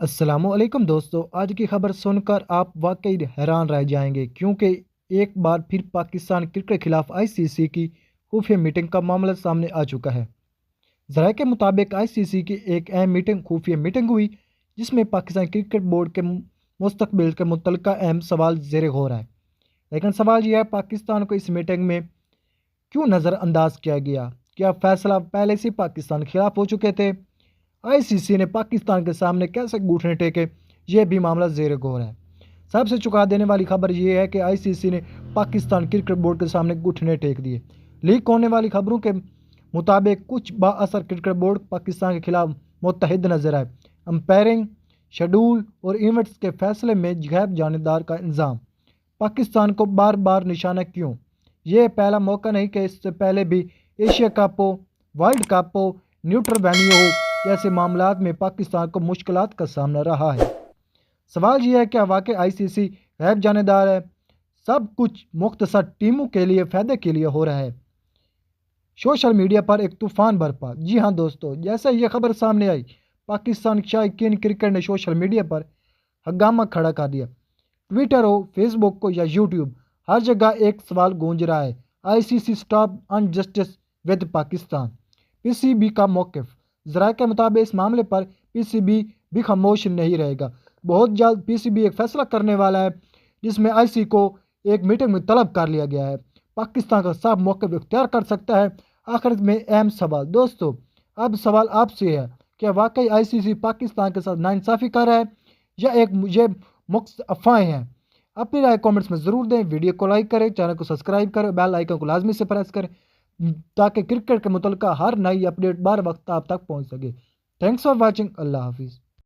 अस्सलामुअलैकुम दोस्तों, आज की खबर सुनकर आप वाकई हैरान रह जाएंगे क्योंकि एक बार फिर पाकिस्तान क्रिकेट के खिलाफ आईसीसी की खुफिया मीटिंग का मामला सामने आ चुका है। जराये के मुताबिक आईसीसी की एक अहम मीटिंग खुफिया मीटिंग हुई जिसमें पाकिस्तान क्रिकेट बोर्ड के मुस्तकबिल के मुतल्लिका अहम सवाल ज़ेर गौर है। लेकिन सवाल यह है, पाकिस्तान को इस मीटिंग में क्यों नज़रअंदाज किया गया? क्या फैसला पहले से पाकिस्तान के खिलाफ हो चुके थे? आईसीसी ने पाकिस्तान के सामने कैसे घुटने टेके, यह भी मामला ज़ेर गौर है। सबसे चौंका देने वाली खबर यह है कि आईसीसी ने पाकिस्तान क्रिकेट बोर्ड के सामने घुटने टेक दिए। लीक होने वाली खबरों के मुताबिक कुछ बाअसर क्रिकेट बोर्ड पाकिस्तान के खिलाफ मुत्तहिद नजर आए। अंपायरिंग, शेड्यूल और इवेंट्स के फैसले में गैर जानिबदार का इल्ज़ाम। पाकिस्तान को बार बार निशाना क्यों? यह पहला मौका नहीं कि इससे पहले भी एशिया कप हो, वर्ल्ड कप हो, न्यूट्रल वेन्यू हो, जैसे मामलात में पाकिस्तान को मुश्किलात का सामना रहा है। सवाल यह है, क्या वाकई आईसीसी गैर जानेदार है? सब कुछ मुख्तसर टीमों के लिए फ़ायदे के लिए हो रहा है। सोशल मीडिया पर एक तूफान बरपा। जी हाँ दोस्तों, जैसे ये खबर सामने आई, पाकिस्तान शायकीन क्रिकेट ने सोशल मीडिया पर हंगामा खड़ा कर दिया। ट्विटर हो, फेसबुक हो या यूट्यूब, हर जगह एक सवाल गूंज रहा है, ICC stop injustice with Pakistan. PCB का मौक़िफ़। ज़राए के मुताबिक इस मामले पर पीसीबी भी खामोश नहीं रहेगा। बहुत जल्द पीसीबी एक फैसला करने वाला है जिसमें आईसीसी को एक मीटिंग में तलब कर लिया गया है। पाकिस्तान का साफ मौक़िफ़ इख्तियार कर सकता है। आखिर में अहम सवाल दोस्तों, अब सवाल आपसे है, क्या वाकई आईसीसी पाकिस्तान के साथ नाइंसाफ़ी कर रहा है या ये मुख्त अफवाहें हैं? अपनी राय कमेंट्स में ज़रूर दें। वीडियो को लाइक करें, चैनल को सब्सक्राइब करें, बेल आइकन को लाजमी से प्रेस करें ताकि क्रिकेट के मुतल्लिका हर नई अपडेट बार वक्त आप तक पहुंच सके। Thanks for watching. अल्लाह हाफिज़।